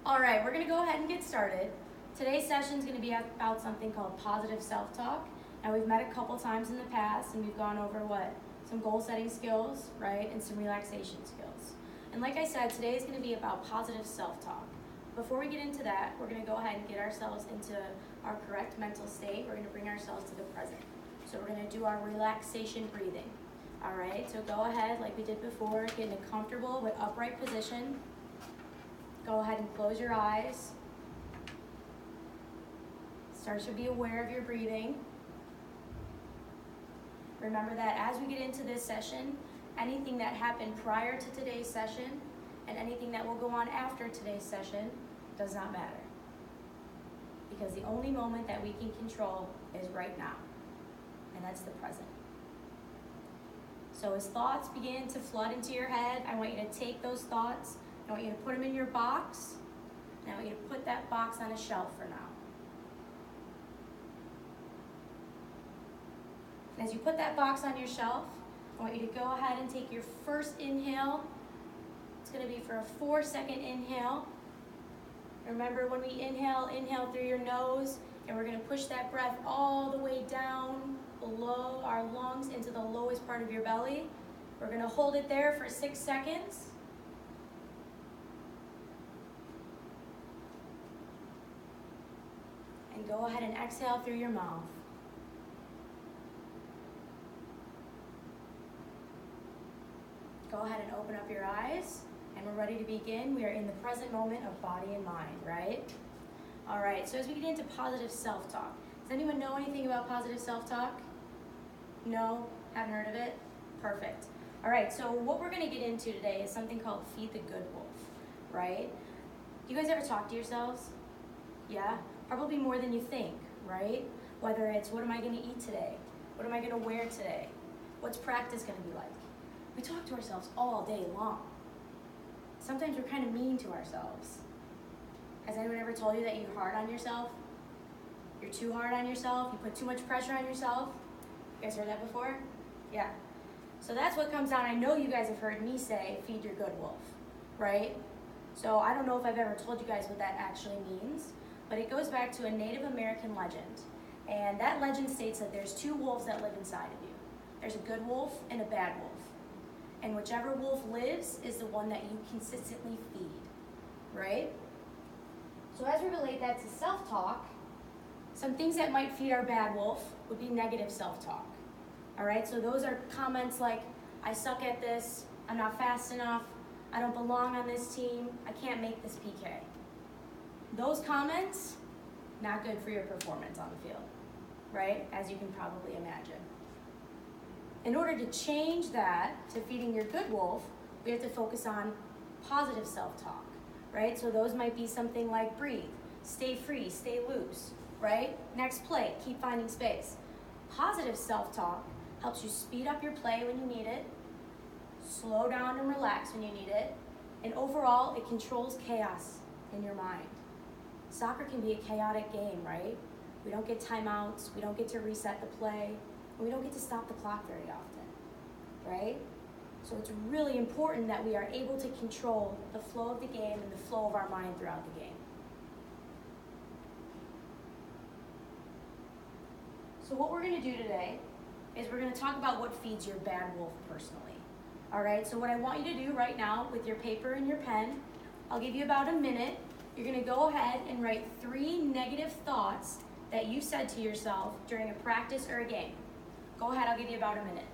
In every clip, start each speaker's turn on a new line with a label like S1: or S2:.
S1: All right, we're gonna go ahead and get started. Today's session is gonna be about something called positive self-talk. Now we've met a couple times in the past and we've gone over what? Some goal setting skills, right? And some relaxation skills. And like I said, today is gonna be about positive self-talk. Before we get into that, we're gonna go ahead and get ourselves into our correct mental state. We're gonna bring ourselves to the present. So we're gonna do our relaxation breathing. All right, so go ahead, like we did before, get in a comfortable but upright position. Go ahead and close your eyes. Start to be aware of your breathing. Remember that as we get into this session, anything that happened prior to today's session and anything that will go on after today's session does not matter. Because the only moment that we can control is right now, and that's the present. So as thoughts begin to flood into your head, I want you to take those thoughts, I want you to put them in your box, and I want you to put that box on a shelf for now. And as you put that box on your shelf, I want you to go ahead and take your first inhale. It's going to be for a 4-second inhale. Remember, when we inhale through your nose, and we're going to push that breath all the way down below our lungs into the lowest part of your belly. We're going to hold it there for 6 seconds. And go ahead and exhale through your mouth. Go ahead and open up your eyes, and we're ready to begin. We are in the present moment of body and mind, right? All right, so as we get into positive self-talk, does anyone know anything about positive self-talk? No? Haven't heard of it? Perfect. All right, so what we're gonna get into today is something called Feed the Good Wolf, right? You guys ever talk to yourselves? Yeah? Probably more than you think, right? Whether it's, what am I gonna eat today? What am I gonna wear today? What's practice gonna be like? We talk to ourselves all day long. Sometimes we're kind of mean to ourselves. Has anyone ever told you that you're hard on yourself? You're too hard on yourself? You put too much pressure on yourself? You guys heard that before? Yeah. So that's what comes down. I know you guys have heard me say, feed your good wolf, right? So I don't know if I've ever told you guys what that actually means, but it goes back to a Native American legend. And that legend states that there's two wolves that live inside of you. There's a good wolf and a bad wolf. And whichever wolf lives is the one that you consistently feed, right? So as we relate that to self-talk, some things that might feed our bad wolf would be negative self-talk, all right? So those are comments like, I suck at this, I'm not fast enough, I don't belong on this team, I can't make this PK. Those comments, not good for your performance on the field, right? As you can probably imagine. In order to change that to feeding your good wolf, we have to focus on positive self-talk, right? So those might be something like breathe, stay free, stay loose, right? Next play, keep finding space. Positive self-talk helps you speed up your play when you need it, slow down and relax when you need it, and overall, it controls chaos in your mind. Soccer can be a chaotic game, right? We don't get timeouts, we don't get to reset the play, and we don't get to stop the clock very often, right? So it's really important that we are able to control the flow of the game and the flow of our mind throughout the game. So what we're gonna do today is we're gonna talk about what feeds your bad wolf personally. All right, so what I want you to do right now with your paper and your pen, I'll give you about a minute. You're gonna go ahead and write 3 negative thoughts that you said to yourself during a practice or a game. Go ahead, I'll give you about a minute.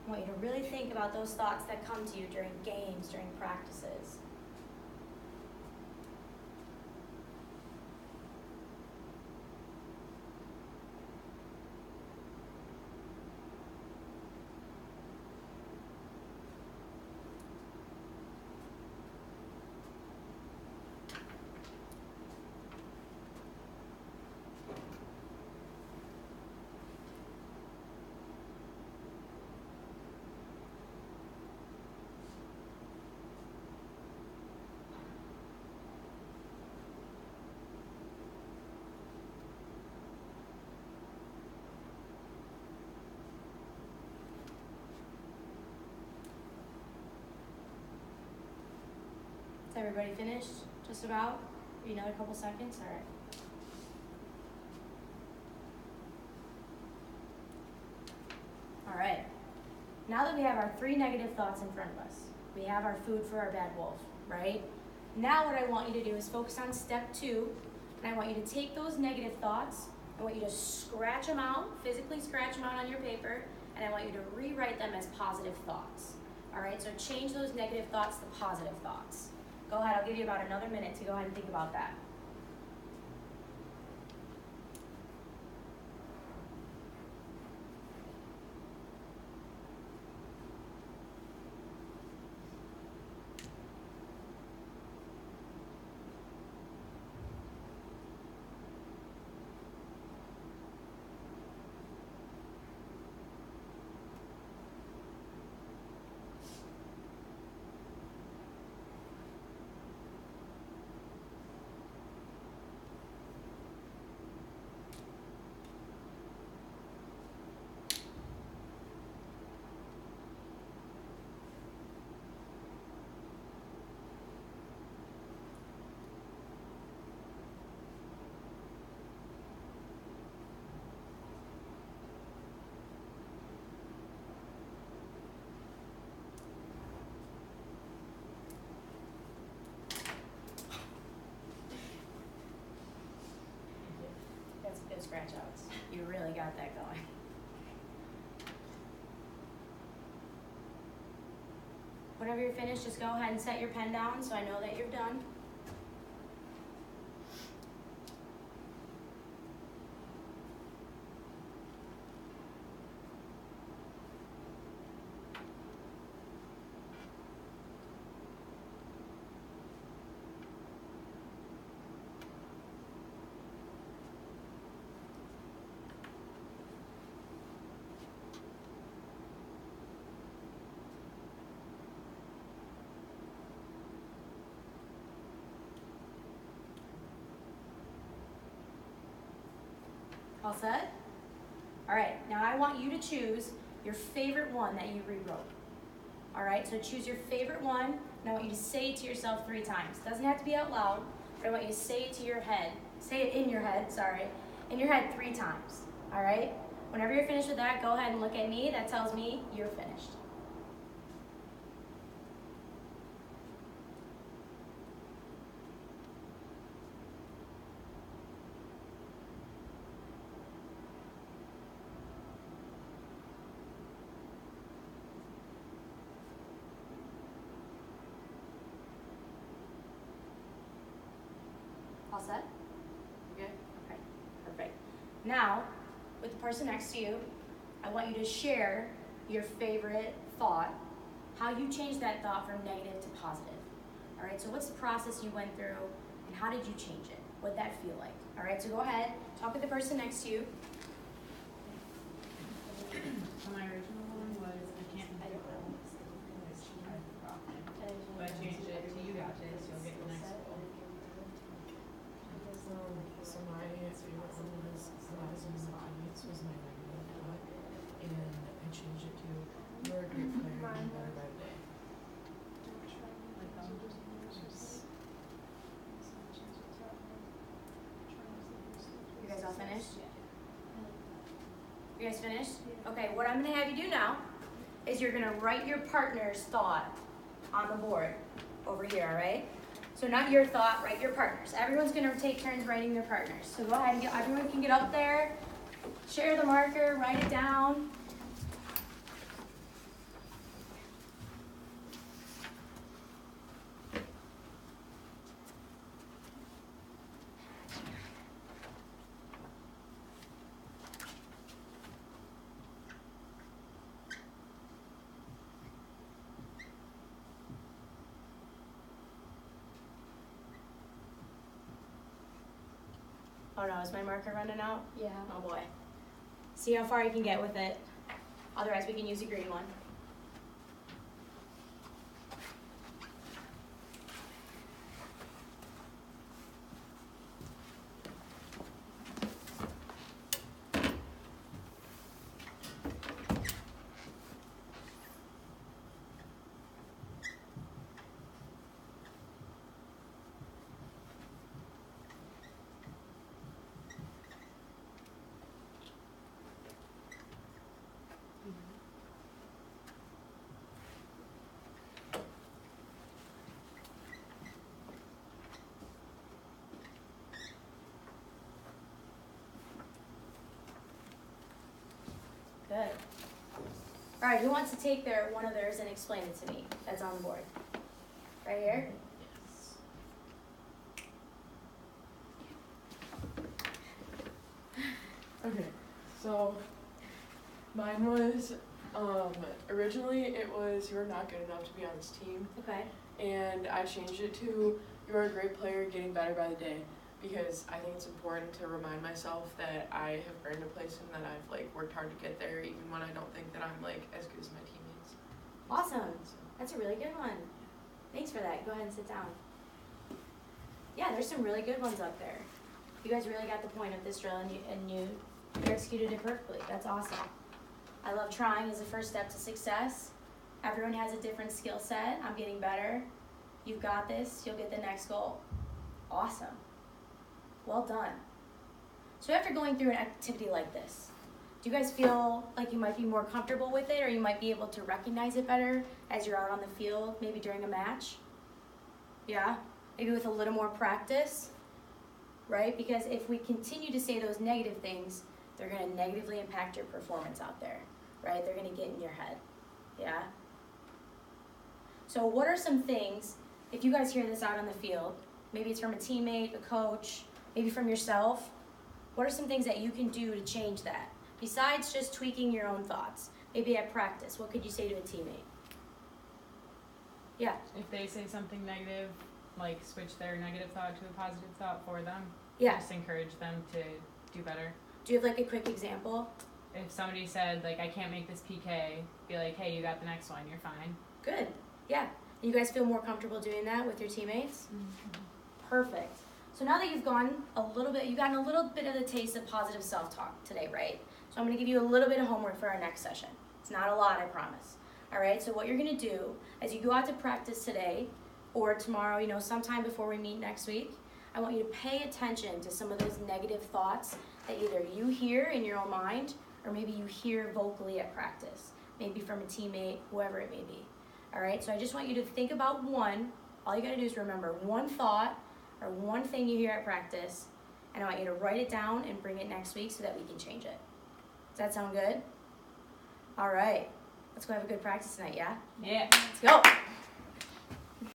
S1: I want you to really think about those thoughts that come to you during games, during practices. Everybody finished? Just about? Maybe another couple seconds? All right. All right. Now that we have our 3 negative thoughts in front of us, we have our food for our bad wolf, right? Now what I want you to do is focus on step 2, and I want you to take those negative thoughts, I want you to scratch them out, physically scratch them out on your paper, and I want you to rewrite them as positive thoughts. All right, so change those negative thoughts to positive thoughts. Go ahead, I'll give you about another minute to go ahead and think about that. That's good scratch outs. You really got that going. Whenever you're finished, just go ahead and set your pen down so I know that you're done. All set? All right, now I want you to choose your favorite one that you rewrote. All right, so choose your favorite one, and I want you to say it to yourself 3 times. It doesn't have to be out loud, but I want you to say it to your head. Say it in your head, sorry. In your head 3 times, all right? Whenever you're finished with that, go ahead and look at me. That tells me you're finished. All set? Good? Okay, perfect. Now, with the person next to you, I want you to share your favorite thought, how you changed that thought from negative to positive. All right, so what's the process you went through, and how did you change it? What'd that feel like? All right, so go ahead, talk with the person next to you.
S2: So my original one was, I can't do it. But I changed it to you got this, you'll get the next goal.
S3: So my favorite one was rising in the audience was my negative thought, and I changed it to you're a great player, and better by the day.
S1: You guys all finished? You guys finished? Okay, what I'm gonna have you do now is you're gonna write your partner's thought on the board over here, all right? So not your thought, write your partner's. Everyone's gonna take turns writing their partner's. So go ahead and everyone can get up there, share the marker, write it down. Oh no, is my marker running out?
S4: Yeah.
S1: Oh boy. See how far you can get with it. Otherwise we can use a green one. All right, who wants to take one of theirs and explain it to me? That's on the board. Right here?
S3: Yes. Okay, so mine was, originally it was you're not good enough to be on this team,
S1: Okay.
S3: and I changed it to you're a great player getting better by the day, because I think it's important to remind myself that I have earned a place and that I've like worked hard to get there, even when I don't think that I'm like as good as my teammates.
S1: Awesome.
S3: So,
S1: That's a really good one. Thanks for that. Go ahead and sit down. Yeah, there's some really good ones up there. You guys really got the point of this drill, and you executed it perfectly. That's awesome. I love trying as a first step to success. Everyone has a different skill set. I'm getting better. You've got this. You'll get the next goal. Awesome. Well done. So after going through an activity like this, do you guys feel like you might be more comfortable with it, or you might be able to recognize it better as you're out on the field, maybe during a match? Yeah? Maybe with a little more practice, right? Because if we continue to say those negative things, they're going to negatively impact your performance out there, right? They're going to get in your head, yeah? So what are some things, if you guys hear this out on the field, maybe it's from a teammate, a coach, maybe from yourself, what are some things that you can do to change that? Besides just tweaking your own thoughts, maybe at practice, what could you say to a teammate? Yeah.
S2: If they say something negative, like switch their negative thought to a positive thought for them.
S1: Yeah.
S2: Just encourage them to do better.
S1: Do you have like a quick example?
S2: If somebody said like I can't make this PK, be like, hey, you got the next one, you're fine.
S1: Good. Yeah. You guys feel more comfortable doing that with your teammates?
S2: Mm-hmm.
S1: Perfect. So now that you've gotten a little bit of the taste of positive self-talk today, right? So I'm going to give you a little bit of homework for our next session. It's not a lot, I promise. All right, so what you're going to do as you go out to practice today or tomorrow, sometime before we meet next week, I want you to pay attention to some of those negative thoughts that either you hear in your own mind or maybe you hear vocally at practice, maybe from a teammate, whoever it may be. All right, so I just want you to think about one. All you got to do is remember one thought or one thing you hear at practice, and I want you to write it down and bring it next week so that we can change it. Does that sound good? All right, let's go have a good practice tonight, yeah?
S2: Yeah.
S1: Let's go.